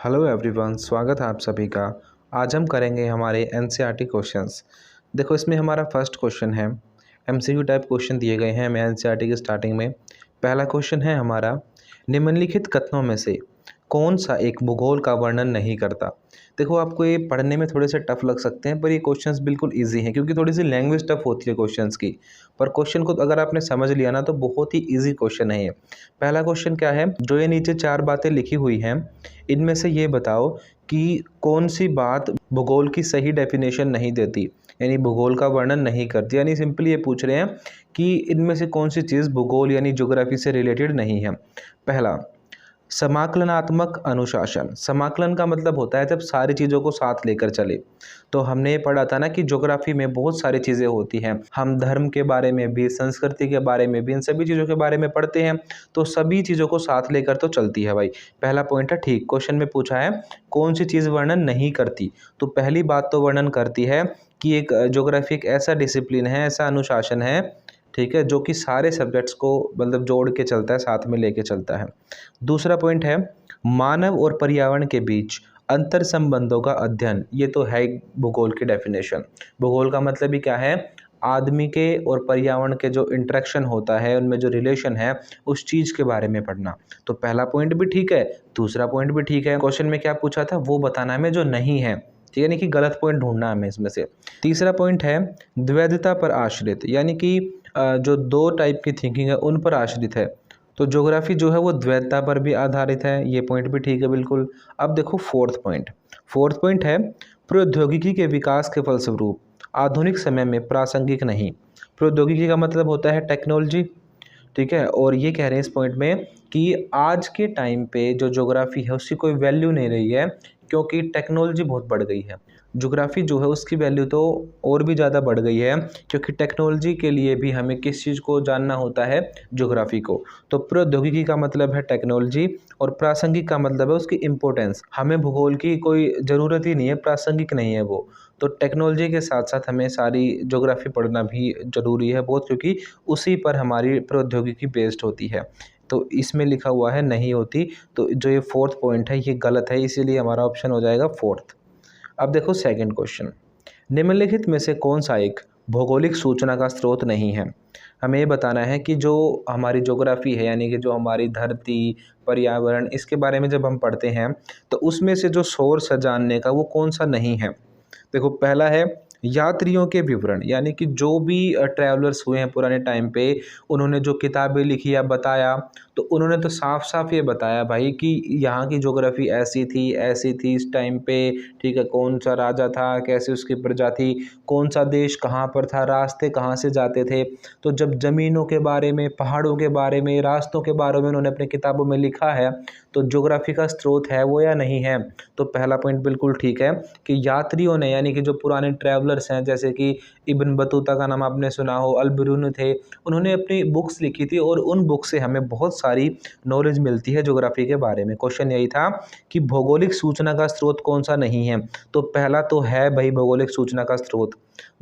Hello everyone, स्वागत है आप सभी का। आज हम करेंगे हमारे एनसीईआरटी क्वेश्चंस। देखो, इसमें हमारा फर्स्ट क्वेश्चन है, एमसीक्यू टाइप क्वेश्चन दिए गए हैं हमें एनसीईआरटी की स्टार्टिंग में। पहला क्वेश्चन है हमारा, निम्नलिखित कथनों में से कौन सा एक भूगोल का वर्णन नहीं करता। देखो, आपको ये पढ़ने में थोड़े से टफ लग सकते हैं, पर ये क्वेश्चंस बिल्कुल इजी हैं क्योंकि थोड़ी सी लैंग्वेज टफ होती है क्वेश्चंस की। पर क्वेश्चन को अगर आपने समझ लिया ना तो बहुत ही इजी क्वेश्चन है ये। पहला क्वेश्चन क्या है, जो ये नीचे चार बातें लिखी हुई हैं इनमें से ये बताओ कि कौन सी बात भूगोल की सही डेफिनेशन नहीं देती, यानी भूगोल का वर्णन नहीं करती। यानी सिंपली ये पूछ रहे हैं कि इनमें से कौन सी चीज़ भूगोल यानी ज्योग्राफी से रिलेटेड नहीं है। पहला, समाकलनात्मक अनुशासन। समाकलन का मतलब होता है जब सारी चीज़ों को साथ लेकर चले। तो हमने ये पढ़ा था ना कि ज्योग्राफी में बहुत सारी चीज़ें होती हैं, हम धर्म के बारे में भी, संस्कृति के बारे में भी, इन सभी चीज़ों के बारे में पढ़ते हैं। तो सभी चीज़ों को साथ लेकर तो चलती है भाई। पहला पॉइंट है ठीक। क्वेश्चन में पूछा है कौन सी चीज़ वर्णन नहीं करती, तो पहली बात तो वर्णन करती है कि एक ज्योग्राफी एक ऐसा डिसिप्लिन है, ऐसा अनुशासन है, ठीक है, जो कि सारे सब्जेक्ट्स को मतलब जोड़ के चलता है, साथ में लेके चलता है। दूसरा पॉइंट है मानव और पर्यावरण के बीच अंतर संबंधों का अध्ययन। ये तो है भूगोल की डेफिनेशन। भूगोल का मतलब ही क्या है, आदमी के और पर्यावरण के जो इंटरेक्शन होता है, उनमें जो रिलेशन है, उस चीज़ के बारे में पढ़ना। तो पहला पॉइंट भी ठीक है, दूसरा पॉइंट भी ठीक है। क्वेश्चन में क्या पूछा था वो बताना हमें जो नहीं है, ठीक है, यानी कि गलत पॉइंट ढूंढना हमें इसमें से। तीसरा पॉइंट है द्वैधता पर आश्रित, यानी कि जो दो टाइप की थिंकिंग है उन पर आश्रित है। तो ज्योग्राफी जो है वो द्वैतता पर भी आधारित है, ये पॉइंट भी ठीक है बिल्कुल। अब देखो फोर्थ पॉइंट। फोर्थ पॉइंट है प्रौद्योगिकी के विकास के फलस्वरूप आधुनिक समय में प्रासंगिक नहीं। प्रौद्योगिकी का मतलब होता है टेक्नोलॉजी, ठीक है, और ये कह रहे हैं इस पॉइंट में कि आज के टाइम पे जो ज्योग्राफी है उसकी कोई वैल्यू नहीं रही है क्योंकि टेक्नोलॉजी बहुत बढ़ गई है। ज्योग्राफी जो है उसकी वैल्यू तो और भी ज़्यादा बढ़ गई है क्योंकि टेक्नोलॉजी के लिए भी हमें किस चीज़ को जानना होता है, ज्योग्राफी को। तो प्रौद्योगिकी का मतलब है टेक्नोलॉजी और प्रासंगिक का मतलब है उसकी इम्पोर्टेंस। हमें भूगोल की कोई ज़रूरत ही नहीं है, प्रासंगिक नहीं है वो। तो टेक्नोलॉजी के साथ साथ हमें सारी ज्योग्राफी पढ़ना भी ज़रूरी है बहुत, क्योंकि उसी पर हमारी प्रौद्योगिकी बेस्ड होती है। तो इसमें लिखा हुआ है नहीं होती, तो जो ये फोर्थ पॉइंट है ये गलत है, इसीलिए हमारा ऑप्शन हो जाएगा फोर्थ। अब देखो सेकंड क्वेश्चन, निम्नलिखित में से कौन सा एक भौगोलिक सूचना का स्रोत नहीं है। हमें ये बताना है कि जो हमारी ज्योग्राफी है, यानी कि जो हमारी धरती, पर्यावरण, इसके बारे में जब हम पढ़ते हैं तो उसमें से जो सोर्स है जानने का वो कौन सा नहीं है। देखो, पहला है यात्रियों के विवरण, यानी कि जो भी ट्रैवलर्स हुए हैं पुराने टाइम पे, उन्होंने जो किताबें लिखी या बताया, तो उन्होंने तो साफ साफ ये बताया भाई कि यहाँ की ज्योग्राफी ऐसी थी इस टाइम पे, ठीक है, कौन सा राजा था, कैसे उसकी प्रजा थी, कौन सा देश कहाँ पर था, रास्ते कहाँ से जाते थे। तो जब ज़मीनों के बारे में, पहाड़ों के बारे में, रास्तों के बारे में उन्होंने अपनी किताबों में लिखा है, तो ज्योग्राफी का स्रोत है वो या नहीं है। तो पहला पॉइंट बिल्कुल ठीक है कि यात्रियों ने, यानी कि जो पुराने ट्रैवलर्स हैं, जैसे कि इब्न बतूता का नाम आपने सुना हो, अल बिरून थे, उन्होंने अपनी बुक्स लिखी थी और उन बुक से हमें बहुत सारी नॉलेज मिलती है ज्योग्राफी के बारे में। क्वेश्चन यही था कि भौगोलिक सूचना का स्रोत कौन सा नहीं है, तो पहला तो है भाई भौगोलिक सूचना का स्रोत।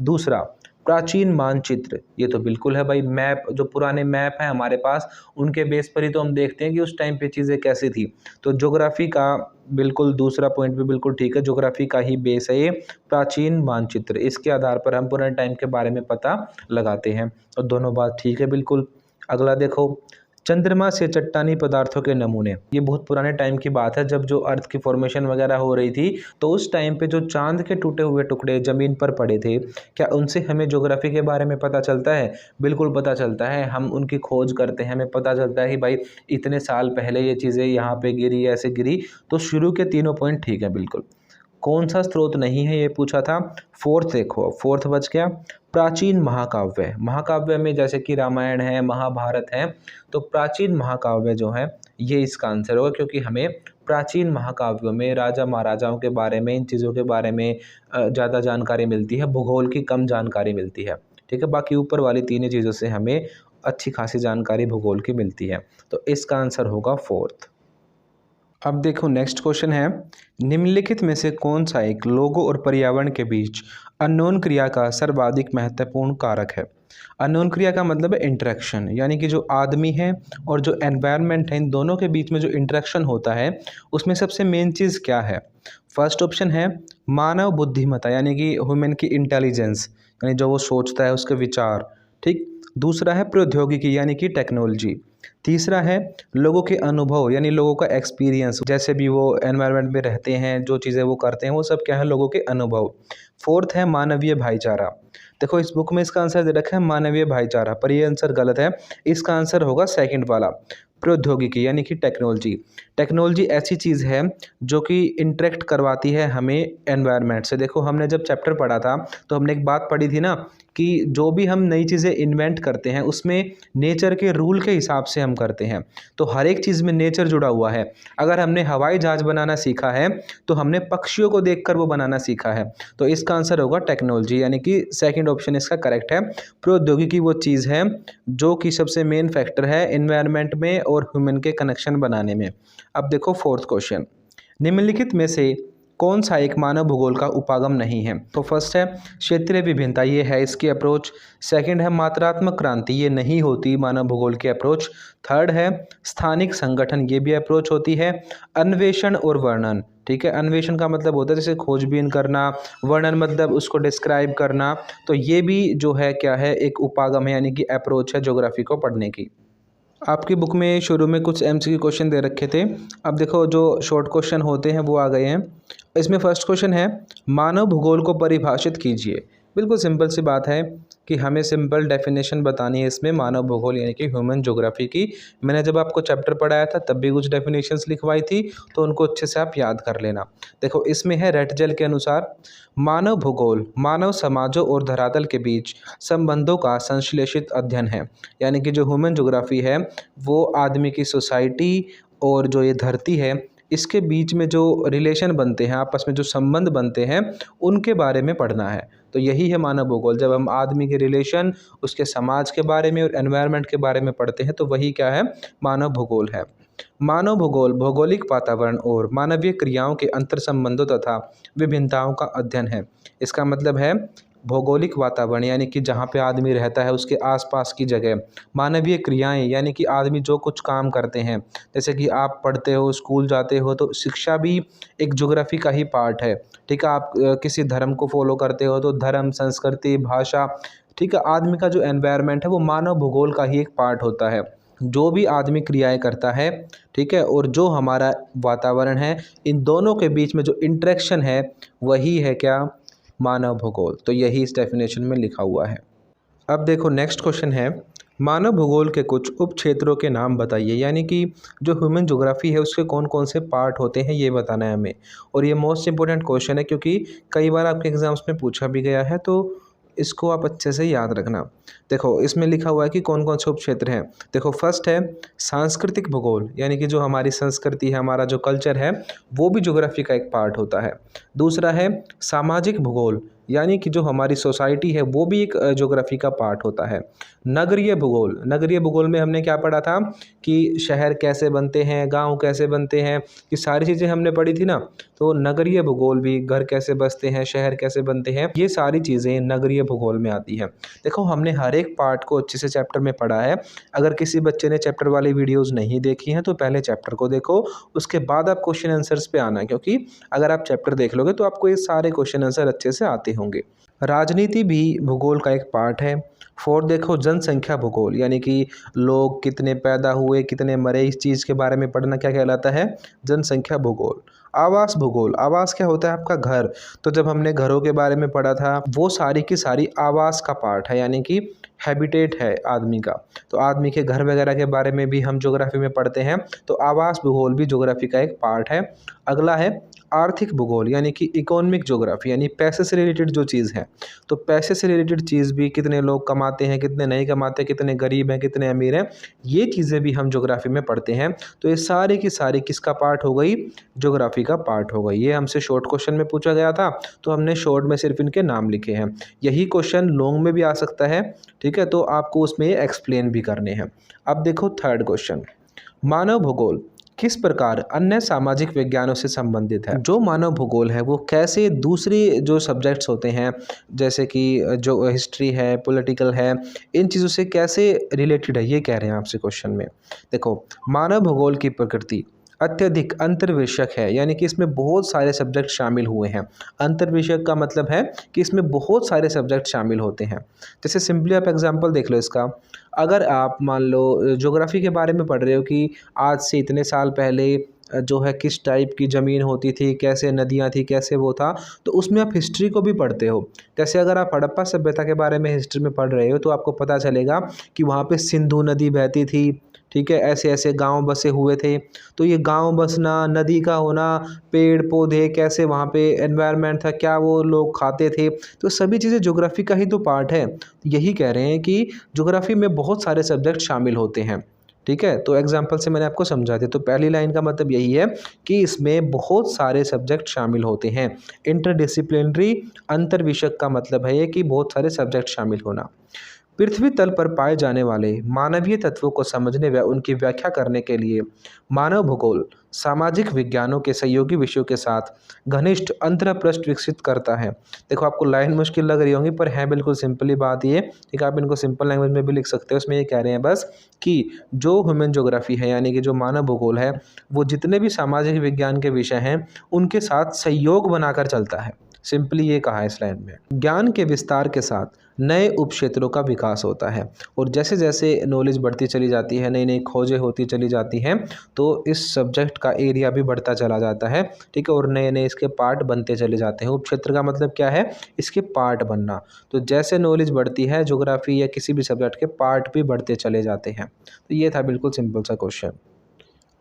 दूसरा, प्राचीन मानचित्र, ये तो बिल्कुल है भाई। मैप, जो पुराने मैप हैं हमारे पास, उनके बेस पर ही तो हम देखते हैं कि उस टाइम पे चीज़ें कैसी थी। तो ज्योग्राफी का बिल्कुल दूसरा पॉइंट भी बिल्कुल ठीक है, ज्योग्राफी का ही बेस है ये प्राचीन मानचित्र, इसके आधार पर हम पुराने टाइम के बारे में पता लगाते हैं। और दोनों बात ठीक है बिल्कुल। अगला देखो, चंद्रमा से चट्टानी पदार्थों के नमूने। ये बहुत पुराने टाइम की बात है, जब जो अर्थ की फॉर्मेशन वगैरह हो रही थी, तो उस टाइम पे जो चांद के टूटे हुए टुकड़े ज़मीन पर पड़े थे, क्या उनसे हमें ज्योग्राफी के बारे में पता चलता है? बिल्कुल पता चलता है। हम उनकी खोज करते हैं, हमें पता चलता है कि भाई इतने साल पहले ये चीज़ें यहाँ पे गिरी, ऐसे गिरी। तो शुरू के तीनों पॉइंट ठीक है बिल्कुल। कौन सा स्रोत नहीं है ये पूछा था। फोर्थ देखो, फोर्थ बच गया, प्राचीन महाकाव्य। महाकाव्य में जैसे कि रामायण है, महाभारत है, तो प्राचीन महाकाव्य जो है ये इसका आंसर होगा, क्योंकि हमें प्राचीन महाकाव्यों में राजा महाराजाओं के बारे में, इन चीज़ों के बारे में ज़्यादा जानकारी मिलती है, भूगोल की कम जानकारी मिलती है, ठीक है। बाकी ऊपर वाली तीनों चीज़ों से हमें अच्छी खासी जानकारी भूगोल की मिलती है, तो इसका आंसर होगा फोर्थ। अब देखो नेक्स्ट क्वेश्चन है, निम्नलिखित में से कौन सा एक लोगों और पर्यावरण के बीच अननोन क्रिया का सर्वाधिक महत्वपूर्ण कारक है। अननोन क्रिया का मतलब है इंटरेक्शन, यानी कि जो आदमी है और जो एनवायरनमेंट है इन दोनों के बीच में जो इंटरेक्शन होता है उसमें सबसे मेन चीज़ क्या है। फर्स्ट ऑप्शन है मानव बुद्धिमत्ता, यानी कि ह्यूमन की इंटेलिजेंस, यानी जो वो सोचता है उसके विचार। ठीक। दूसरा है प्रौद्योगिकी, यानी कि टेक्नोलॉजी। तीसरा है लोगों के अनुभव, यानी लोगों का एक्सपीरियंस, जैसे भी वो एनवायरनमेंट में रहते हैं, जो चीज़ें वो करते हैं वो सब क्या है, लोगों के अनुभव। फोर्थ है मानवीय भाईचारा। देखो इस बुक में इसका आंसर दे रखा है मानवीय भाईचारा, पर ये आंसर गलत है। इसका आंसर होगा सेकंड वाला, प्रौद्योगिकी, यानी कि टेक्नोलॉजी। टेक्नोलॉजी ऐसी चीज़ है जो कि इंटरेक्ट करवाती है हमें एनवायरनमेंट से। देखो हमने जब चैप्टर पढ़ा था तो हमने एक बात पढ़ी थी ना कि जो भी हम नई चीज़ें इन्वेंट करते हैं उसमें नेचर के रूल के हिसाब से हम करते हैं। तो हर एक चीज़ में नेचर जुड़ा हुआ है। अगर हमने हवाई जहाज बनाना सीखा है तो हमने पक्षियों को देखकर वो बनाना सीखा है। तो इसका आंसर होगा टेक्नोलॉजी, यानी कि सेकंड ऑप्शन इसका करेक्ट है। प्रौद्योगिकी वो चीज़ है जो कि सबसे मेन फैक्टर है एनवायरनमेंट में और ह्यूमन के कनेक्शन बनाने में। अब देखो फोर्थ क्वेश्चन, निम्नलिखित में से कौन सा एक मानव भूगोल का उपागम नहीं है। तो फर्स्ट है क्षेत्रीय विभिन्नता, ये है इसकी अप्रोच। सेकंड है मात्रात्मक क्रांति, ये नहीं होती मानव भूगोल की अप्रोच। थर्ड है स्थानिक संगठन, ये भी अप्रोच होती है। अन्वेषण और वर्णन, ठीक है, अन्वेषण का मतलब होता है जैसे खोजबीन करना, वर्णन मतलब उसको डिस्क्राइब करना। तो ये भी जो है क्या है, एक उपागम है, यानी कि अप्रोच है ज्योग्राफी को पढ़ने की। आपकी बुक में शुरू में कुछ एमसीक्यू क्वेश्चन दे रखे थे। अब देखो जो शॉर्ट क्वेश्चन होते हैं वो आ गए हैं। इसमें फर्स्ट क्वेश्चन है मानव भूगोल को परिभाषित कीजिए। बिल्कुल सिंपल सी बात है कि हमें सिंपल डेफिनेशन बतानी है इसमें मानव भूगोल यानी कि ह्यूमन ज्योग्राफी की। मैंने जब आपको चैप्टर पढ़ाया था तब भी कुछ डेफिनेशंस लिखवाई थी, तो उनको अच्छे से आप याद कर लेना। देखो इसमें है रेटजेल के अनुसार मानव भूगोल मानव समाजों और धरातल के बीच संबंधों का संश्लेषित अध्ययन है। यानी कि जो ह्यूमन ज्योग्राफी है वो आदमी की सोसाइटी और जो ये धरती है इसके बीच में जो रिलेशन बनते हैं, आपस में जो संबंध बनते हैं, उनके बारे में पढ़ना है। तो यही है मानव भूगोल। जब हम आदमी के रिलेशन, उसके समाज के बारे में और एनवायरनमेंट के बारे में पढ़ते हैं तो वही क्या है, मानव भूगोल है। मानव भूगोल भौगोलिक वातावरण और मानवीय क्रियाओं के अंतर संबंधों तथा विभिन्नताओं का अध्ययन है। इसका मतलब है भौगोलिक वातावरण यानी कि जहाँ पे आदमी रहता है उसके आसपास की जगह, मानवीय क्रियाएं यानी कि आदमी जो कुछ काम करते हैं, जैसे कि आप पढ़ते हो, स्कूल जाते हो, तो शिक्षा भी एक ज्योग्राफी का ही पार्ट है। ठीक है, आप किसी धर्म को फॉलो करते हो तो धर्म, संस्कृति, भाषा, ठीक है, आदमी का जो एनवायरनमेंट है वो मानव भूगोल का ही एक पार्ट होता है। जो भी आदमी क्रियाएं करता है, ठीक है, और जो हमारा वातावरण है, इन दोनों के बीच में जो इंटरेक्शन है वही है क्या, मानव भूगोल। तो यही इस डेफिनेशन में लिखा हुआ है। अब देखो नेक्स्ट क्वेश्चन है मानव भूगोल के कुछ उप क्षेत्रों के नाम बताइए। यानी कि जो ह्यूमन ज्योग्राफी है उसके कौन कौन से पार्ट होते हैं ये बताना है हमें। और ये मोस्ट इंपॉर्टेंट क्वेश्चन है क्योंकि कई बार आपके एग्जाम्स में पूछा भी गया है, तो इसको आप अच्छे से याद रखना। देखो इसमें लिखा हुआ है कि कौन कौन से उप क्षेत्र हैं। देखो फर्स्ट है सांस्कृतिक भूगोल, यानी कि जो हमारी संस्कृति है, हमारा जो कल्चर है वो भी ज्योग्राफी का एक पार्ट होता है। दूसरा है सामाजिक भूगोल, यानी कि जो हमारी सोसाइटी है वो भी एक ज्योग्राफी का पार्ट होता है। नगरीय भूगोल, नगरीय भूगोल में हमने क्या पढ़ा था कि शहर कैसे बनते हैं, गांव कैसे बनते हैं, ये सारी चीज़ें हमने पढ़ी थी ना। तो नगरीय भूगोल भी, घर कैसे बसते हैं, शहर कैसे बनते हैं, ये सारी चीज़ें नगरीय भूगोल में आती हैं। देखो हमने हर एक पार्ट को अच्छे से चैप्टर में पढ़ा है। अगर किसी बच्चे ने चैप्टर वाली वीडियोज़ नहीं देखी हैं तो पहले चैप्टर को देखो, उसके बाद आप क्वेश्चन आंसर्स पे आना, क्योंकि अगर आप चैप्टर देख लोगे तो आपको ये सारे क्वेश्चन आंसर अच्छे से आते होंगे। राजनीति भी भूगोल का एक पार्ट है। फोर्थ देखो जनसंख्या भूगोल, यानी कि लोग कितने पैदा हुए, कितने मरे, इस चीज़ के बारे में पढ़ना क्या कहलाता है, जनसंख्या भूगोल। आवास भूगोल, आवास क्या होता है, आपका घर। तो जब हमने घरों के बारे में पढ़ा था वो सारी की सारी आवास का पार्ट है, यानी कि हैबिटेट है आदमी का। तो आदमी के घर वगैरह के बारे में भी हम ज्योग्राफी में पढ़ते हैं। तो आवास भूगोल भी ज्योग्राफी का एक पार्ट है। अगला है आर्थिक भूगोल, यानी कि इकोनॉमिक ज्योग्राफी, यानी पैसे से रिलेटेड जो चीज़ है। तो पैसे से रिलेटेड चीज़ भी, कितने लोग कमाते हैं, कितने नहीं कमाते, कितने गरीब हैं, कितने अमीर हैं, ये चीज़ें भी हम ज्योग्राफी में पढ़ते हैं। तो ये सारी की सारी किसका पार्ट हो गई, ज्योग्राफी का पार्ट हो गई। ये हमसे शॉर्ट क्वेश्चन में पूछा गया था तो हमने शॉर्ट में सिर्फ इनके नाम लिखे हैं। यही क्वेश्चन लॉन्ग में भी आ सकता है, ठीक है, तो आपको उसमें ये एक्सप्लेन भी करने हैं। अब देखो थर्ड क्वेश्चन, मानव भूगोल किस प्रकार अन्य सामाजिक विज्ञानों से संबंधित है। जो मानव भूगोल है वो कैसे दूसरी जो सब्जेक्ट्स होते हैं जैसे कि जो हिस्ट्री है, पॉलिटिकल है, इन चीज़ों से कैसे रिलेटेड है, ये कह रहे हैं आपसे क्वेश्चन में। देखो, मानव भूगोल की प्रकृति अत्यधिक अंतर्विषयक है, यानी कि इसमें बहुत सारे सब्जेक्ट शामिल हुए हैं। अंतर्विषयक का मतलब है कि इसमें बहुत सारे सब्जेक्ट शामिल होते हैं। जैसे सिंपली आप एग्जांपल देख लो इसका। अगर आप मान लो ज्योग्राफी के बारे में पढ़ रहे हो कि आज से इतने साल पहले जो है किस टाइप की ज़मीन होती थी, कैसे नदियाँ थी, कैसे वो था, तो उसमें आप हिस्ट्री को भी पढ़ते हो। जैसे अगर आप हड़प्पा सभ्यता के बारे में हिस्ट्री में पढ़ रहे हो तो आपको पता चलेगा कि वहाँ पे सिंधु नदी बहती थी, ठीक है, ऐसे ऐसे गांव बसे हुए थे। तो ये गांव बसना, नदी का होना, पेड़ पौधे, कैसे वहाँ पे एनवायरनमेंट था, क्या वो लोग खाते थे, तो सभी चीज़ें ज्योग्राफी का ही तो पार्ट है। यही कह रहे हैं कि ज्योग्राफी में बहुत सारे सब्जेक्ट शामिल होते हैं। ठीक है, तो एग्जाम्पल से मैंने आपको समझा दिया। तो पहली लाइन का मतलब यही है कि इसमें बहुत सारे सब्जेक्ट शामिल होते हैं। इंटरडिसिप्लिनरी अंतर्विषयक का मतलब है ये कि बहुत सारे सब्जेक्ट शामिल होना। पृथ्वी तल पर पाए जाने वाले मानवीय तत्वों को समझने व उनकी व्याख्या करने के लिए मानव भूगोल सामाजिक विज्ञानों के सहयोगी विषयों के साथ घनिष्ठ अंतरपृष्ठ विकसित करता है। देखो, आपको लाइन मुश्किल लग रही होंगी पर है बिल्कुल सिंपली बात ये, ठीक है, आप इनको सिंपल लैंग्वेज में भी लिख सकते हो। उसमें ये कह रहे हैं बस कि जो ह्यूमन ज्योग्राफी है, यानी कि जो मानव भूगोल है, वो जितने भी सामाजिक विज्ञान के विषय हैं उनके साथ सहयोग बनाकर चलता है। सिंपली ये कहा है इस लाइन में। ज्ञान के विस्तार के साथ नए उपक्षेत्रों का विकास होता है, और जैसे जैसे नॉलेज बढ़ती चली जाती है, नई नई खोजें होती चली जाती हैं, तो इस सब्जेक्ट का एरिया भी बढ़ता चला जाता है, ठीक है, और नए नए इसके पार्ट बनते चले जाते हैं। उपक्षेत्र का मतलब क्या है? इसके पार्ट बनना। तो जैसे नॉलेज बढ़ती है, ज्योग्राफी या किसी भी सब्जेक्ट के पार्ट भी बढ़ते चले जाते हैं। तो ये था बिल्कुल सिंपल सा क्वेश्चन।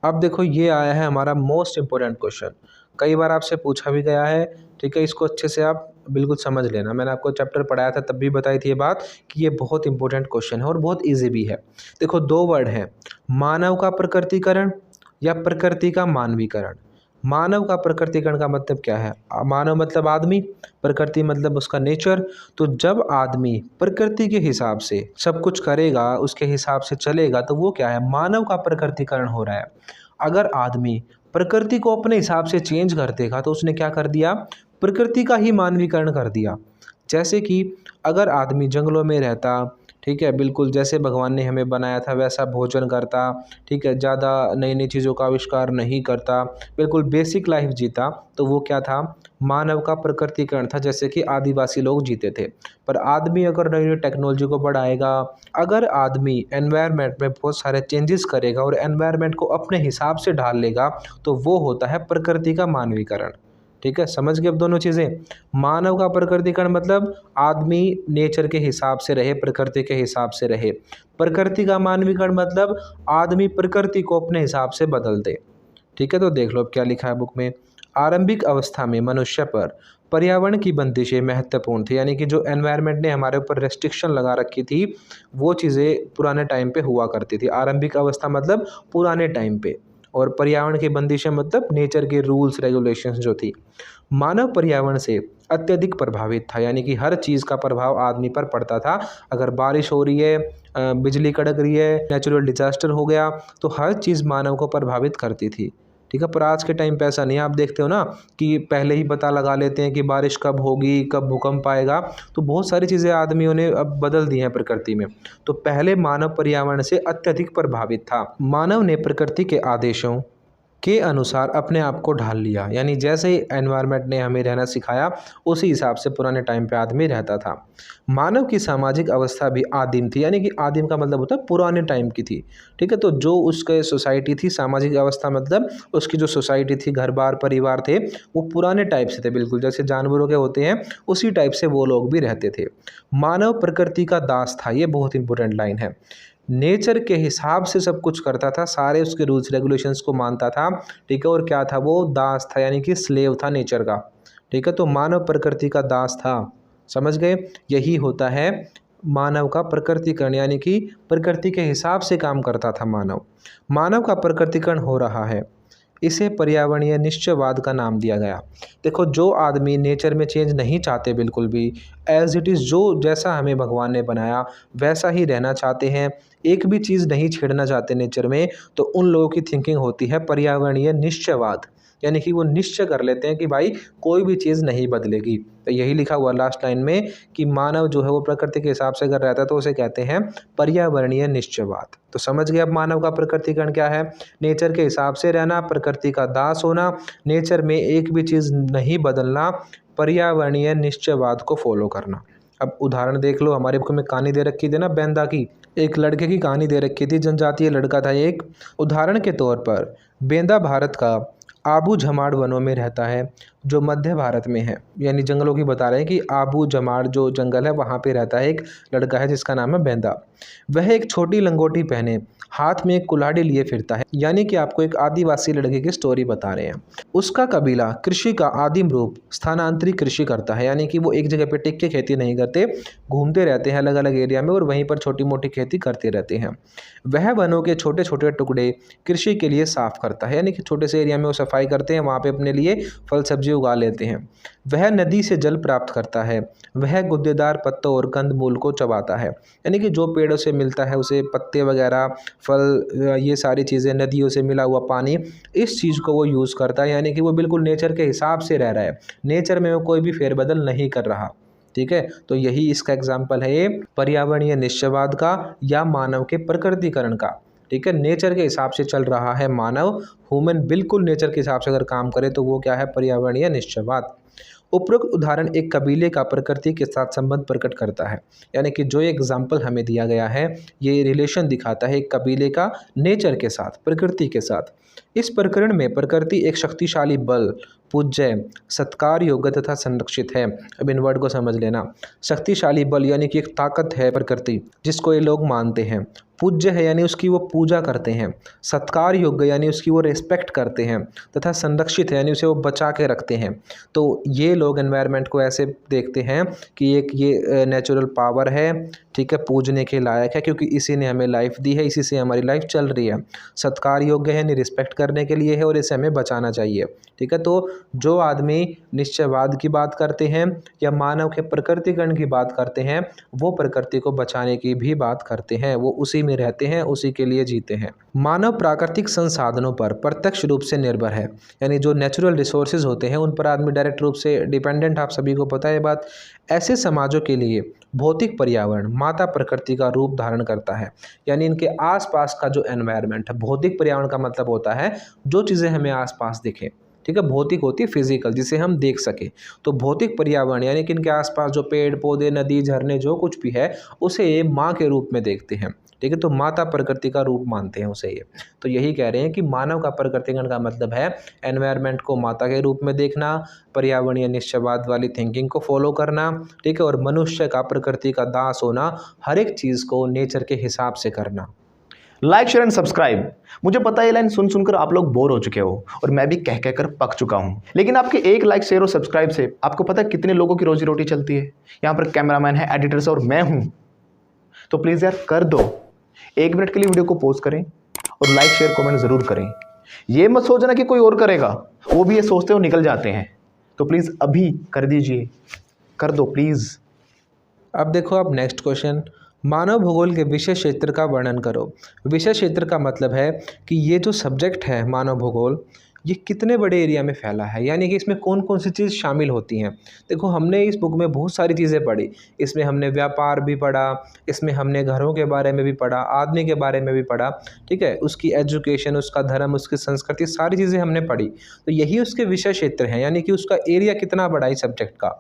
अब देखो, ये आया है हमारा मोस्ट इम्पोर्टेंट क्वेश्चन। कई बार आपसे पूछा भी गया है, ठीक है, इसको अच्छे से आप बिल्कुल समझ लेना। मैंने आपको चैप्टर पढ़ाया था तब भी बताई थी ये बात कि ये बहुत इंपॉर्टेंट क्वेश्चन है और बहुत इजी भी है। देखो, दो वर्ड हैं, मानव का प्रकृतिकरण या प्रकृति का मानवीकरण। मानव का प्रकृतिकरण का मतलब क्या है? मानव मतलब आदमी, प्रकृति मतलब उसका नेचर। तो जब आदमी प्रकृति के हिसाब से सब कुछ करेगा, उसके हिसाब से चलेगा, तो वो क्या है? मानव का प्रकृतिकरण हो रहा है। अगर आदमी प्रकृति को अपने हिसाब से चेंज कर देगा तो उसने क्या कर दिया? प्रकृति का ही मानवीकरण कर दिया। जैसे कि अगर आदमी जंगलों में रहता, ठीक है, बिल्कुल जैसे भगवान ने हमें बनाया था वैसा भोजन करता, ठीक है, ज़्यादा नई नई चीज़ों का आविष्कार नहीं करता, बिल्कुल बेसिक लाइफ जीता, तो वो क्या था? मानव का प्रकृतिकरण था, जैसे कि आदिवासी लोग जीते थे। पर आदमी अगर नई नई टेक्नोलॉजी को बढ़ाएगा, अगर आदमी एनवायरनमेंट में बहुत सारे चेंजेस करेगा और एनवायरनमेंट को अपने हिसाब से ढाल लेगा, तो वो होता है प्रकृति का मानवीकरण। ठीक है, समझ गए अब दोनों चीज़ें। मानव का प्रकृतिकरण मतलब आदमी नेचर के हिसाब से रहे, प्रकृति के हिसाब से रहे। प्रकृति का मानवीकरण मतलब आदमी प्रकृति को अपने हिसाब से बदल दे। ठीक है, तो देख लो अब क्या लिखा है बुक में। आरंभिक अवस्था में मनुष्य पर पर्यावरण की बंदिशें महत्वपूर्ण थी, यानी कि जो एनवायरनमेंट ने हमारे ऊपर रेस्ट्रिक्शन लगा रखी थी, वो चीज़ें पुराने टाइम पे हुआ करती थी। आरंभिक अवस्था मतलब पुराने टाइम पे, और पर्यावरण की बंदिशें मतलब नेचर के रूल्स रेगुलेशंस जो थी। मानव पर्यावरण से अत्यधिक प्रभावित था, यानी कि हर चीज़ का प्रभाव आदमी पर पड़ता था। अगर बारिश हो रही है, बिजली कड़क रही है, नेचुरल डिजास्टर हो गया, तो हर चीज़ मानव को प्रभावित करती थी। ठीक है, पर आज के टाइम पे ऐसा नहीं है। आप देखते हो ना कि पहले ही पता लगा लेते हैं कि बारिश कब होगी, कब भूकंप आएगा। तो बहुत सारी चीज़ें आदमियों ने अब बदल दी हैं प्रकृति में। तो पहले मानव पर्यावरण से अत्यधिक प्रभावित था। मानव ने प्रकृति के आदेशों के अनुसार अपने आप को ढाल लिया, यानी जैसे ही एनवायरनमेंट ने हमें रहना सिखाया उसी हिसाब से पुराने टाइम पे आदमी रहता था। मानव की सामाजिक अवस्था भी आदिम थी, यानी कि आदिम का मतलब होता है पुराने टाइम की थी। ठीक है, तो जो उसके सोसाइटी थी, सामाजिक अवस्था मतलब उसकी जो सोसाइटी थी, घर बार परिवार थे, वो पुराने टाइप से थे, बिल्कुल जैसे जानवरों के होते हैं उसी टाइप से वो लोग भी रहते थे। मानव प्रकृति का दास था, ये बहुत इंपॉर्टेंट लाइन है। नेचर के हिसाब से सब कुछ करता था, सारे उसके रूल्स रेगुलेशंस को मानता था। ठीक है, और क्या था? वो दास था, यानी कि स्लेव था नेचर का। ठीक है, तो मानव प्रकृति का दास था। समझ गए? यही होता है मानव का प्रकृतिकरण, यानी कि प्रकृति के हिसाब से काम करता था मानव। मानव का प्रकृतिकरण हो रहा है, इसे पर्यावरणीय निश्चयवाद का नाम दिया गया। देखो, जो आदमी नेचर में चेंज नहीं चाहते बिल्कुल भी, एज इट इज़ जो जैसा हमें भगवान ने बनाया वैसा ही रहना चाहते हैं, एक भी चीज़ नहीं छेड़ना चाहते नेचर में, तो उन लोगों की थिंकिंग होती है पर्यावरणीय निश्चयवाद। यानी कि वो निश्चय कर लेते हैं कि भाई कोई भी चीज़ नहीं बदलेगी। तो यही लिखा हुआ लास्ट लाइन में कि मानव जो है वो प्रकृति के हिसाब से अगर रहता है तो उसे कहते हैं पर्यावरणीय निश्चयवाद। तो समझ गए अब मानव का प्रकृतिकरण क्या है? नेचर के हिसाब से रहना, प्रकृति का दास होना, नेचर में एक भी चीज़ नहीं बदलना, पर्यावरणीय निश्चयवाद को फॉलो करना। अब उदाहरण देख लो, हमारे बुक में कहानी दे रखी थी ना बेंदा की, एक लड़के की कहानी दे रखी थी, जनजातीय लड़का था एक। उदाहरण के तौर पर बेंदा भारत का आबू झमाड़ वनों में रहता है जो मध्य भारत में है। यानी जंगलों की बता रहे हैं कि आबू झमाड़ जो जंगल है वहाँ पे रहता है एक लड़का है जिसका नाम है बेंदा। वह एक छोटी लंगोटी पहने हाथ में एक कुल्हाड़ी लिए फिरता है। यानी कि आपको एक आदिवासी लड़के की स्टोरी बता रहे हैं। उसका कबीला कृषि का आदिम रूप स्थानांतरित कृषि करता है। यानी कि वो एक जगह पे टिक के खेती नहीं करते, घूमते रहते हैं अलग अलग एरिया में और वहीं पर छोटी मोटी खेती करते रहते हैं। वह वनों के छोटे छोटे टुकड़े कृषि के लिए साफ करता है। यानी कि छोटे से एरिया में वो सफाई करते हैं, वहाँ पे अपने लिए फल सब्जी उगा लेते हैं। वह नदी से जल प्राप्त करता है। वह गुद्देदार पत्तों और कंद मूल को चबाता है। यानी कि जो पेड़ों से मिलता है उसे पत्ते वगैरह, फल, ये सारी चीज़ें, नदियों से मिला हुआ पानी, इस चीज़ को वो यूज़ करता है। यानी कि वो बिल्कुल नेचर के हिसाब से रह रहा है, नेचर में वो कोई भी फेरबदल नहीं कर रहा। ठीक है, तो यही इसका एग्जाम्पल है ये पर्यावरणीय निश्चयवाद का या मानव के प्रकृतिकरण का। ठीक है, नेचर के हिसाब से चल रहा है मानव, ह्यूमन बिल्कुल नेचर के हिसाब से अगर काम करे तो वो क्या है? पर्यावरणीय निश्चयवाद। उपरोक्त उदाहरण एक कबीले का प्रकृति के साथ संबंध प्रकट करता है। यानी कि जो एग्जाम्पल हमें दिया गया है ये रिलेशन दिखाता है एक कबीले का नेचर के साथ, प्रकृति के साथ। इस प्रकरण में प्रकृति एक शक्तिशाली बल, पूज्य, सत्कार योग्य तथा संरक्षित है। अब इन वर्ड को समझ लेना। शक्तिशाली बल यानी कि एक ताकत है प्रकृति जिसको ये लोग मानते हैं। पूज्य है यानी उसकी वो पूजा करते हैं। सत्कार योग्य यानी उसकी वो रिस्पेक्ट करते हैं। तथा संरक्षित है यानी उसे वो बचा के रखते हैं। तो ये लोग एनवायरनमेंट को ऐसे देखते हैं कि एक ये नेचुरल पावर है, ठीक है, पूजने के लायक है क्योंकि इसी ने हमें लाइफ दी है, इसी से हमारी लाइफ चल रही है। सत्कार योग्य है यानी रिस्पेक्ट करने के लिए है और इसे हमें बचाना चाहिए। ठीक है, तो जो आदमी निश्चयवाद की बात करते हैं या मानव के प्रकृतिकरण की बात करते हैं वो प्रकृति को बचाने की भी बात करते हैं, वो उसी में रहते हैं, उसी के लिए जीते हैं। मानव प्राकृतिक संसाधनों पर प्रत्यक्ष रूप से निर्भर है। यानी जो नेचुरल रिसोर्सेज होते हैं उन पर आदमी डायरेक्ट रूप से डिपेंडेंट, आप सभी को पता है बात। ऐसे समाजों के लिए भौतिक पर्यावरण माता प्रकृति का रूप धारण करता है। यानी इनके आसपास का जो एनवायरनमेंट है, भौतिक पर्यावरण का मतलब होता है जो चीज़ें हमें आसपास दिखे। ठीक है, भौतिक होती है फिजिकल, जिसे हम देख सके। तो भौतिक पर्यावरण यानी कि इनके आसपास जो पेड़ पौधे, नदी, झरने, जो कुछ भी है उसे ये माँ के रूप में देखते हैं। ठीक है, तो माता प्रकृति का रूप मानते हैं उसे ये। तो यही कह रहे हैं कि मानव का प्रकृतिकरण का मतलब है एनवायरनमेंट को माता के रूप में देखना, पर्यावरणीय निश्चयवाद वाली थिंकिंग को फॉलो करना। ठीक है, और मनुष्य का प्रकृति का दास होना, हर एक चीज़ को नेचर के हिसाब से करना। Like, share and subscribe. मुझे पता है ये लाइन सुन सुनकर आप लोग बोर हो चुके हो और मैं भी कह कहकर पक चुका हूं, लेकिन आपके एक लाइक, शेयर और सब्सक्राइब से आपको पता है कितने लोगों की रोजी रोटी चलती है। यहाँ पर कैमरामैन है, एडिटर्स और मैं हूं। तो प्लीज यार कर दो, 1 मिनट के लिए वीडियो को पॉज करें और लाइक, शेयर, कमेंट जरूर करें। ये मत सोचना कि कोई और करेगा, वो भी ये सोचते हो निकल जाते हैं। तो प्लीज अभी कर दीजिए, कर दो प्लीज। अब देखो, अब नेक्स्ट क्वेश्चन, मानव भूगोल के विषय क्षेत्र का वर्णन करो। विषय क्षेत्र का मतलब है कि ये जो सब्जेक्ट है मानव भूगोल, ये कितने बड़े एरिया में फैला है, यानी कि इसमें कौन कौन सी चीज़ शामिल होती हैं। देखो, हमने इस बुक में बहुत सारी चीज़ें पढ़ी। इसमें हमने व्यापार भी पढ़ा, इसमें हमने घरों के बारे में भी पढ़ा, आदमी के बारे में भी पढ़ा। ठीक है, उसकी एजुकेशन, उसका धर्म, उसकी संस्कृति, सारी चीज़ें हमने पढ़ी। तो यही उसके विषय क्षेत्र हैं, यानी कि उसका एरिया कितना बड़ा है सब्जेक्ट का।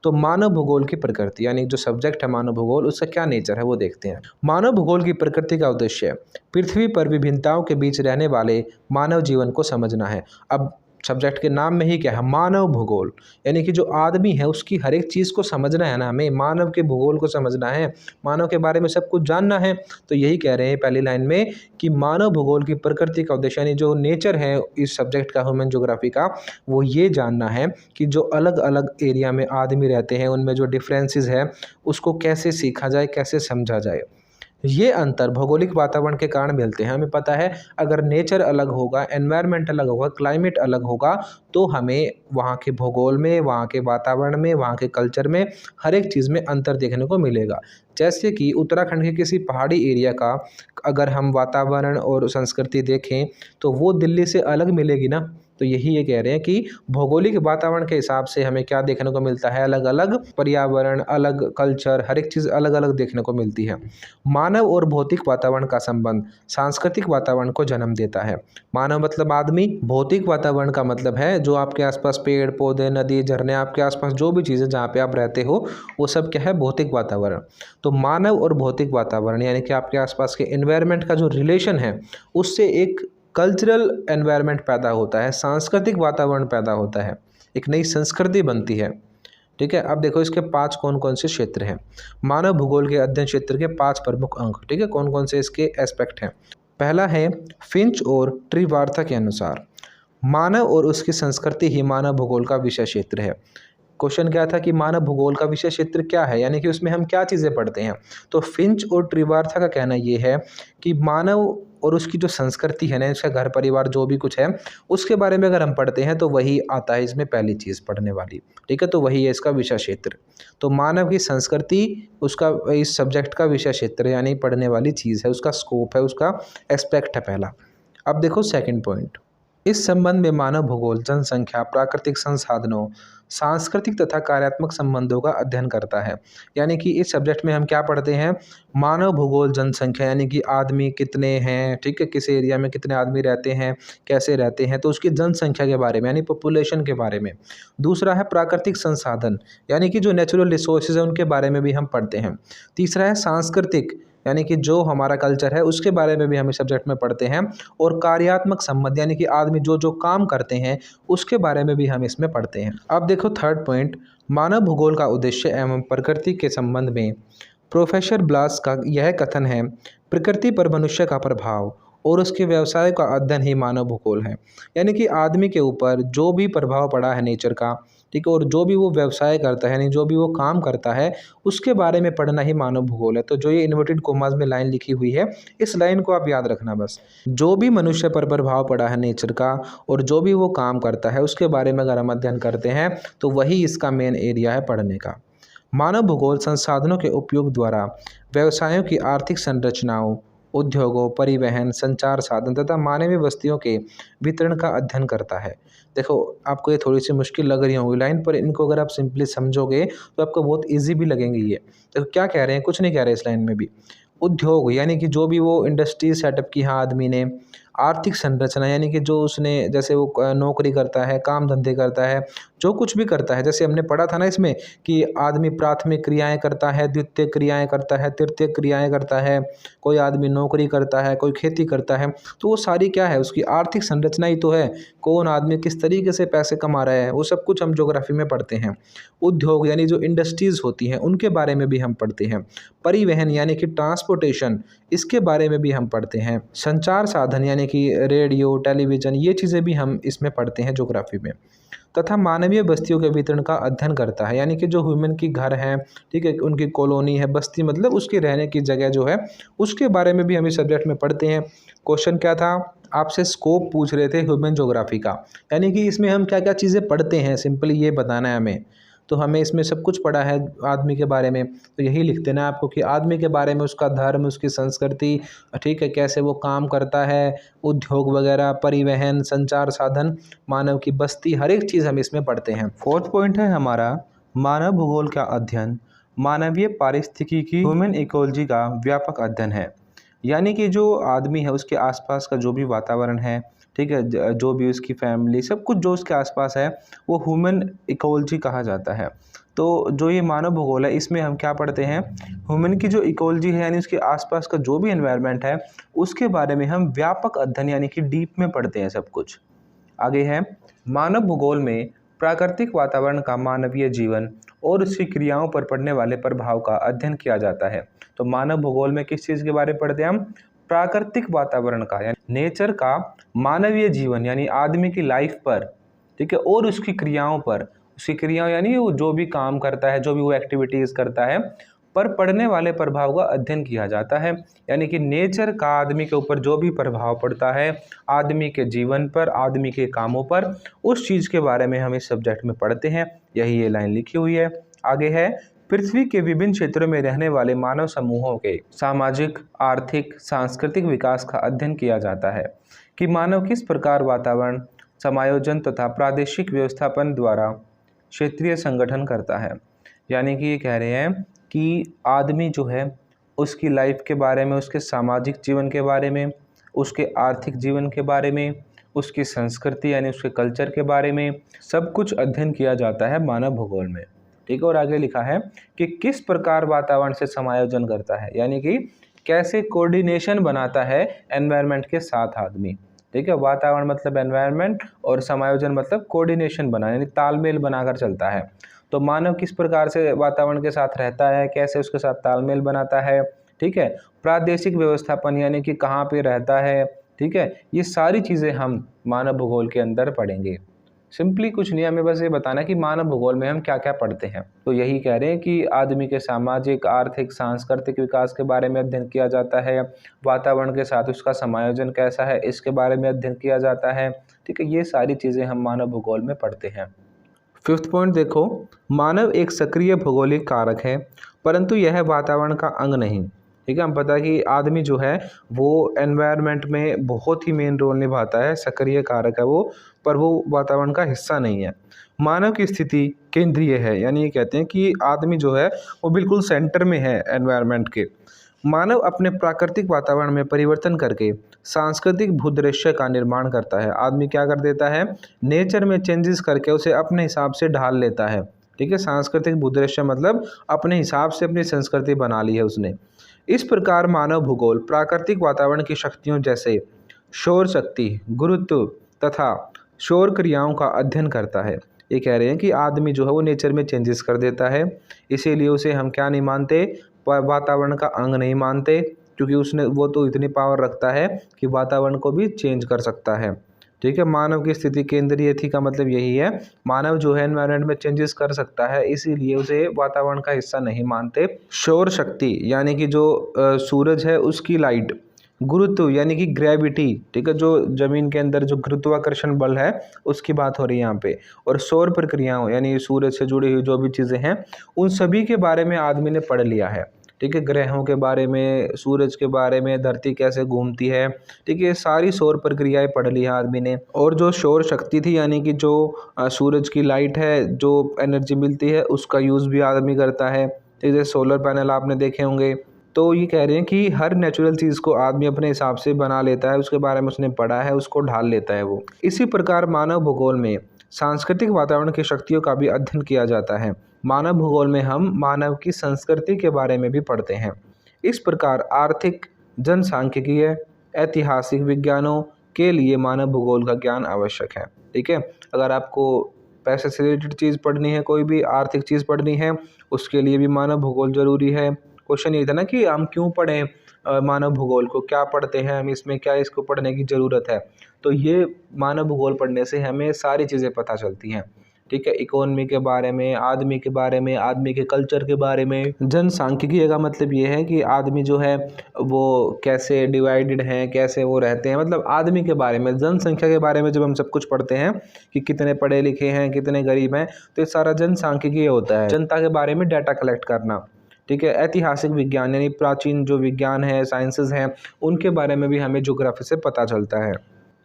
तो मानव भूगोल की प्रकृति यानी जो सब्जेक्ट है मानव भूगोल, उसका क्या नेचर है वो देखते हैं। मानव भूगोल की प्रकृति का उद्देश्य पृथ्वी पर विभिन्नताओं के बीच रहने वाले मानव जीवन को समझना है। अब सब्जेक्ट के नाम में ही क्या है? मानव भूगोल, यानी कि जो आदमी है उसकी हर एक चीज़ को समझना है ना, हमें मानव के भूगोल को समझना है, मानव के बारे में सब कुछ जानना है। तो यही कह रहे हैं पहली लाइन में कि मानव भूगोल की प्रकृति का उद्देश्य यानी जो नेचर है इस सब्जेक्ट का, ह्यूमन ज्योग्राफी का, वो ये जानना है कि जो अलग अलग एरिया में आदमी रहते हैं उनमें जो डिफरेंसेस है उसको कैसे सीखा जाए, कैसे समझा जाए। ये अंतर भौगोलिक वातावरण के कारण मिलते हैं। हमें पता है अगर नेचर अलग होगा, एनवायरनमेंट अलग होगा, क्लाइमेट अलग होगा, तो हमें वहाँ के भूगोल में, वहाँ के वातावरण में, वहाँ के कल्चर में हर एक चीज़ में अंतर देखने को मिलेगा। जैसे कि उत्तराखंड के किसी पहाड़ी एरिया का अगर हम वातावरण और संस्कृति देखें तो वो दिल्ली से अलग मिलेगी ना। तो यही ये कह रहे हैं कि भौगोलिक वातावरण के हिसाब से हमें क्या देखने को मिलता है, अलग अलग पर्यावरण, अलग कल्चर, हर एक चीज़ अलग अलग देखने को मिलती है। मानव और भौतिक वातावरण का संबंध सांस्कृतिक वातावरण को जन्म देता है। मानव मतलब आदमी, भौतिक वातावरण का मतलब है जो आपके आसपास पेड़ पौधे, नदी, झरने, आपके आसपास जो भी चीज़ें जहाँ पे आप रहते हो वो सब क्या है, भौतिक वातावरण। तो मानव और भौतिक वातावरण यानी कि आपके आसपास के एनवायरनमेंट का जो रिलेशन है उससे एक कल्चरल एनवायरनमेंट पैदा होता है, सांस्कृतिक वातावरण पैदा होता है, एक नई संस्कृति बनती है। ठीक है, अब देखो इसके 5 कौन कौन से क्षेत्र हैं। मानव भूगोल के अध्ययन क्षेत्र के 5 प्रमुख अंक, ठीक है, कौन कौन से इसके एस्पेक्ट हैं। पहला है फिंच और ट्रिवार्था के अनुसार मानव और उसकी संस्कृति ही मानव भूगोल का विषय क्षेत्र है। क्वेश्चन क्या था कि मानव भूगोल का विषय क्षेत्र क्या है, यानी कि उसमें हम क्या चीज़ें पढ़ते हैं। तो फिंच और ट्रिवार्था का कहना ये है कि मानव और उसकी जो संस्कृति है ना, इसका घर परिवार जो भी कुछ है उसके बारे में अगर हम पढ़ते हैं तो वही आता है इसमें पहली चीज़ पढ़ने वाली। ठीक है, तो वही है इसका विषय क्षेत्र। तो मानव की संस्कृति उसका इस सब्जेक्ट का विषय क्षेत्र है, यानी पढ़ने वाली चीज़ है, उसका स्कोप है, उसका एस्पेक्ट है पहला। अब देखो सेकंड पॉइंट, इस संबंध में मानव भूगोल जनसंख्या, प्राकृतिक संसाधनों, सांस्कृतिक तथा कार्यात्मक संबंधों का अध्ययन करता है। यानी कि इस सब्जेक्ट में हम क्या पढ़ते हैं, मानव भूगोल जनसंख्या यानी कि आदमी कितने हैं, ठीक है, किस एरिया में कितने आदमी रहते हैं, कैसे रहते हैं, तो उसकी जनसंख्या के बारे में यानी पॉपुलेशन के बारे में। दूसरा है प्राकृतिक संसाधन यानी कि जो नेचुरल रिसोर्सेज है उनके बारे में भी हम पढ़ते हैं। तीसरा है सांस्कृतिक यानी कि जो हमारा कल्चर है उसके बारे में भी हम इस सब्जेक्ट में पढ़ते हैं। और कार्यात्मक संबंध यानी कि आदमी जो जो काम करते हैं उसके बारे में भी हम इसमें पढ़ते हैं। अब देखो थर्ड पॉइंट, मानव भूगोल का उद्देश्य एवं प्रकृति के संबंध में प्रोफेसर ब्लास का यह कथन है, प्रकृति पर मनुष्य का प्रभाव और उसके व्यवसाय का अध्ययन ही मानव भूगोल है। यानी कि आदमी के ऊपर जो भी प्रभाव पड़ा है नेचर का, ठीक है, और जो भी वो व्यवसाय करता है यानी जो भी वो काम करता है उसके बारे में पढ़ना ही मानव भूगोल है। तो जो ये इन्वर्टेड कोमास में लाइन लिखी हुई है इस लाइन को आप याद रखना बस। जो भी मनुष्य पर प्रभाव पड़ा है नेचर का और जो भी वो काम करता है उसके बारे में अगर हम अध्ययन करते हैं तो वही इसका मेन एरिया है पढ़ने का। मानव भूगोल संसाधनों के उपयोग द्वारा व्यवसायों की आर्थिक संरचनाओं, उद्योगों, परिवहन, संचार साधन तथा मानवीय वस्तुओं के वितरण का अध्ययन करता है। देखो आपको ये थोड़ी सी मुश्किल लग रही होंगी लाइन, पर इनको अगर आप सिंपली समझोगे तो आपको बहुत इजी भी लगेंगी ये। देखो क्या कह रहे हैं, कुछ नहीं कह रहे इस लाइन में भी। उद्योग यानी कि जो भी वो इंडस्ट्री सेटअप की है आदमी ने। आर्थिक संरचना यानी कि जो उसने जैसे वो नौकरी करता है, काम धंधे करता है, जो कुछ भी करता है, जैसे हमने पढ़ा था ना इसमें कि आदमी प्राथमिक क्रियाएं करता है, द्वितीय क्रियाएं करता है, तृतीय क्रियाएं करता है, कोई आदमी नौकरी करता है, कोई खेती करता है। तो वो सारी क्या है, उसकी आर्थिक संरचना ही तो है, कौन आदमी किस तरीके से पैसे कमा रहा है, वो सब कुछ हम ज्योग्राफी में पढ़ते हैं। उद्योग यानी जो इंडस्ट्रीज़ होती हैं उनके बारे में भी हम पढ़ते हैं। परिवहन यानी कि ट्रांसपोर्टेशन, इसके बारे में भी हम पढ़ते हैं। संचार साधन यानी कि रेडियो, टेलीविज़न, ये चीज़ें भी हम इसमें पढ़ते हैं ज्योग्राफी में। तथा मानवीय बस्तियों के वितरण का अध्ययन करता है, यानी कि जो ह्यूमन की घर हैं, ठीक है, उनकी कॉलोनी है, बस्ती मतलब उसके रहने की जगह जो है उसके बारे में भी हम इस सब्जेक्ट में पढ़ते हैं। क्वेश्चन क्या था, आपसे स्कोप पूछ रहे थे ह्यूमन ज्योग्राफी का, यानी कि इसमें हम क्या क्या चीज़ें पढ़ते हैं, सिंपली ये बताना है हमें। तो हमें इसमें सब कुछ पढ़ा है आदमी के बारे में, तो यही लिख देना आपको कि आदमी के बारे में, उसका धर्म, उसकी संस्कृति, ठीक है, कैसे वो काम करता है, उद्योग वगैरह, परिवहन, संचार साधन, मानव की बस्ती, हर एक चीज़ हम इसमें पढ़ते हैं। फोर्थ पॉइंट है हमारा मानव भूगोल का अध्ययन मानवीय पारिस्थितिकी, ह्यूमन इकोलॉजी का व्यापक अध्ययन है। यानी कि जो आदमी है उसके आसपास का जो भी वातावरण है, ठीक है, जो भी उसकी फैमिली, सब कुछ जो उसके आसपास है वो ह्यूमन इकोलॉजी कहा जाता है। तो जो ये मानव भूगोल है इसमें हम क्या पढ़ते हैं, ह्यूमन की जो इकोलॉजी है यानी उसके आसपास का जो भी एनवायरनमेंट है उसके बारे में हम व्यापक अध्ययन यानी कि डीप में पढ़ते हैं सब कुछ। आगे है मानव भूगोल में प्राकृतिक वातावरण का मानवीय जीवन और उसकी क्रियाओं पर पड़ने वाले प्रभाव का अध्ययन किया जाता है। तो मानव भूगोल में किस चीज़ के बारे में पढ़ते हैं हम, प्राकृतिक वातावरण का यानी नेचर का मानवीय जीवन यानी आदमी की लाइफ पर, ठीक है, और उसकी क्रियाओं पर, उसकी क्रियाओं यानी वो जो भी काम करता है, जो भी वो एक्टिविटीज़ करता है, पर पड़ने वाले प्रभाव का अध्ययन किया जाता है। यानी कि नेचर का आदमी के ऊपर जो भी प्रभाव पड़ता है, आदमी के जीवन पर, आदमी के कामों पर, उस चीज़ के बारे में हम इस सब्जेक्ट में पढ़ते हैं। यही ये लाइन लिखी हुई है। आगे है, पृथ्वी के विभिन्न क्षेत्रों में रहने वाले मानव समूहों के सामाजिक, आर्थिक, सांस्कृतिक विकास का अध्ययन किया जाता है कि मानव किस प्रकार वातावरण समायोजन तथा प्रादेशिक व्यवस्थापन द्वारा क्षेत्रीय संगठन करता है। यानी कि ये कह रहे हैं कि आदमी जो है उसकी लाइफ के बारे में, उसके सामाजिक जीवन के बारे में, उसके आर्थिक जीवन के बारे में, उसकी संस्कृति यानी उसके कल्चर के बारे में सब कुछ अध्ययन किया जाता है मानव भूगोल में। ठीक है। और आगे लिखा है कि किस प्रकार वातावरण से समायोजन करता है, यानी कि कैसे कोऑर्डिनेशन बनाता है एनवायरनमेंट के साथ आदमी। ठीक है। वातावरण मतलब एनवायरनमेंट और समायोजन मतलब कोऑर्डिनेशन बनाना, यानी तालमेल बनाकर चलता है। तो मानव किस प्रकार से वातावरण के साथ रहता है, कैसे उसके साथ तालमेल बनाता है। ठीक है। प्रादेशिक व्यवस्थापन यानी कि कहाँ पे रहता है। ठीक है। ये सारी चीज़ें हम मानव भूगोल के अंदर पढ़ेंगे। सिंपली कुछ नहीं, हमें बस ये बताना कि मानव भूगोल में हम क्या क्या पढ़ते हैं। तो यही कह रहे हैं कि आदमी के सामाजिक, आर्थिक, सांस्कृतिक विकास के बारे में अध्ययन किया जाता है, वातावरण के साथ उसका समायोजन कैसा है इसके बारे में अध्ययन किया जाता है। ठीक है। ये सारी चीज़ें हम मानव भूगोल में पढ़ते हैं। 5th पॉइंट देखो, मानव एक सक्रिय भौगोलिक कारक है परंतु यह वातावरण का अंग नहीं। ठीक है। हम पता है कि आदमी जो है वो एनवायरनमेंट में बहुत ही मेन रोल निभाता है, सक्रिय कारक है वो, पर वो वातावरण का हिस्सा नहीं है। मानव की स्थिति केंद्रीय है, यानी ये कहते हैं कि आदमी जो है वो बिल्कुल सेंटर में है एनवायरनमेंट के। मानव अपने प्राकृतिक वातावरण में परिवर्तन करके सांस्कृतिक भूदृश्य का निर्माण करता है। आदमी क्या कर देता है, नेचर में चेंजेस करके उसे अपने हिसाब से ढाल लेता है। ठीक है। सांस्कृतिक भूदृश्य मतलब अपने हिसाब से अपनी संस्कृति बना ली है उसने। इस प्रकार मानव भूगोल प्राकृतिक वातावरण की शक्तियों जैसे शोर शक्ति, गुरुत्व तथा शोर क्रियाओं का अध्ययन करता है। ये कह रहे हैं कि आदमी जो है वो नेचर में चेंजेस कर देता है, इसीलिए उसे हम क्या नहीं मानते, वातावरण का अंग नहीं मानते, क्योंकि उसने वो तो इतनी पावर रखता है कि वातावरण को भी चेंज कर सकता है। ठीक है। मानव की स्थिति केंद्रीय थी का मतलब यही है, मानव जो है एनवायरनमेंट में चेंजेस कर सकता है, इसीलिए उसे वातावरण का हिस्सा नहीं मानते। सौर शक्ति यानी कि जो सूरज है उसकी लाइट, गुरुत्व यानी कि ग्रेविटी, ठीक है, जो जमीन के अंदर जो गुरुत्वाकर्षण बल है उसकी बात हो रही है यहाँ पे, और सौर प्रक्रियाओं यानी सूरज से जुड़ी हुई जो भी चीज़ें हैं उन सभी के बारे में आदमी ने पढ़ लिया है। ठीक है। ग्रहों के बारे में, सूरज के बारे में, धरती कैसे घूमती है, ठीक है, सारी सौर प्रक्रियाएं पढ़ ली है आदमी ने। और जो सौर शक्ति थी यानी कि जो सूरज की लाइट है, जो एनर्जी मिलती है उसका यूज़ भी आदमी करता है। ठीक है। सोलर पैनल आपने देखे होंगे। तो ये कह रहे हैं कि हर नेचुरल चीज़ को आदमी अपने हिसाब से बना लेता है, उसके बारे में उसने पढ़ा है, उसको ढाल लेता है वो। इसी प्रकार मानव भूगोल में सांस्कृतिक वातावरण की शक्तियों का भी अध्ययन किया जाता है। मानव भूगोल में हम मानव की संस्कृति के बारे में भी पढ़ते हैं। इस प्रकार आर्थिक, जनसांख्यिकीय, ऐतिहासिक विज्ञानों के लिए मानव भूगोल का ज्ञान आवश्यक है। ठीक है। अगर आपको पैसे से रिलेटेड चीज़ पढ़नी है, कोई भी आर्थिक चीज़ पढ़नी है, उसके लिए भी मानव भूगोल जरूरी है। क्वेश्चन ये था ना कि हम क्यों पढ़ें मानव भूगोल को, क्या पढ़ते हैं हम इसमें, क्या इसको पढ़ने की ज़रूरत है। तो ये मानव भूगोल पढ़ने से हमें सारी चीज़ें पता चलती हैं। ठीक है। इकोनॉमी के बारे में, आदमी के बारे में, आदमी के कल्चर के बारे में। जनसांख्यिकी का मतलब ये है कि आदमी जो है वो कैसे डिवाइडेड हैं, कैसे वो रहते हैं, मतलब आदमी के बारे में, जनसंख्या के बारे में जब हम सब कुछ पढ़ते हैं कि कितने पढ़े लिखे हैं, कितने गरीब हैं, तो ये सारा जनसांख्यिकी होता है, जनता के बारे में डाटा कलेक्ट करना। ठीक है। ऐतिहासिक विज्ञान यानी प्राचीन जो विज्ञान है, साइंसेस हैं, उनके बारे में भी हमें ज्योग्राफी से पता चलता है।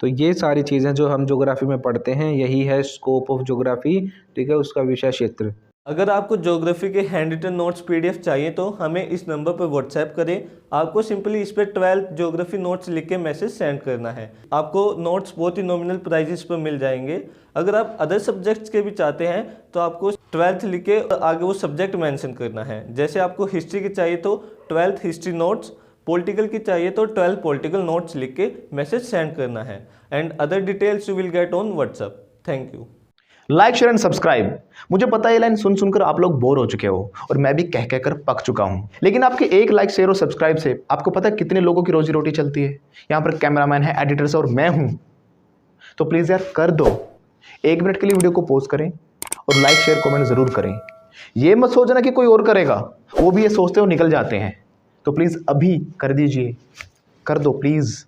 तो ये सारी चीज़ें जो हम ज्योग्राफी में पढ़ते हैं, यही है स्कोप ऑफ ज्योग्राफी। ठीक है। उसका विषय क्षेत्र। अगर आपको ज्योग्राफी के हैंड रिटन नोट्स पीडीएफ चाहिए तो हमें इस नंबर पर व्हाट्सएप करें। आपको सिंपली इस पर 12th ज्योग्राफी नोट्स लिख के मैसेज सेंड करना है। आपको नोट्स बहुत ही नॉमिनल प्राइजेस पर मिल जाएंगे। अगर आप अदर सब्जेक्ट्स के भी चाहते हैं तो आपको 12th लिख के आगे वो सब्जेक्ट मेंशन करना है। जैसे आपको हिस्ट्री की चाहिए तो 12th हिस्ट्री नोट्स, पॉलिटिकल की चाहिए तो 12 पॉलिटिकल नोट्स लिख के मैसेज सेंड करना है। And other details you will get on WhatsApp. Thank you. Like, share and subscribe. मुझे पता है ये लाइन सुन सुनकर आप लोग बोर हो चुके हो और मैं भी कह कहकर पक चुका हूं, लेकिन आपके एक लाइक, शेयर और सब्सक्राइब से आपको पता है कितने लोगों की रोजी रोटी चलती है। यहां पर कैमरामैन है, एडिटर्स और मैं हूं। तो प्लीज यार कर दो, 1 मिनट के लिए वीडियो को पॉज करें और लाइक, शेयर, कमेंट जरूर करें। ये मत सोचना कि कोई और करेगा। वो भी ये सोचते हो निकल जाते हैं। तो प्लीज़ अभी कर दीजिए, कर दो प्लीज़।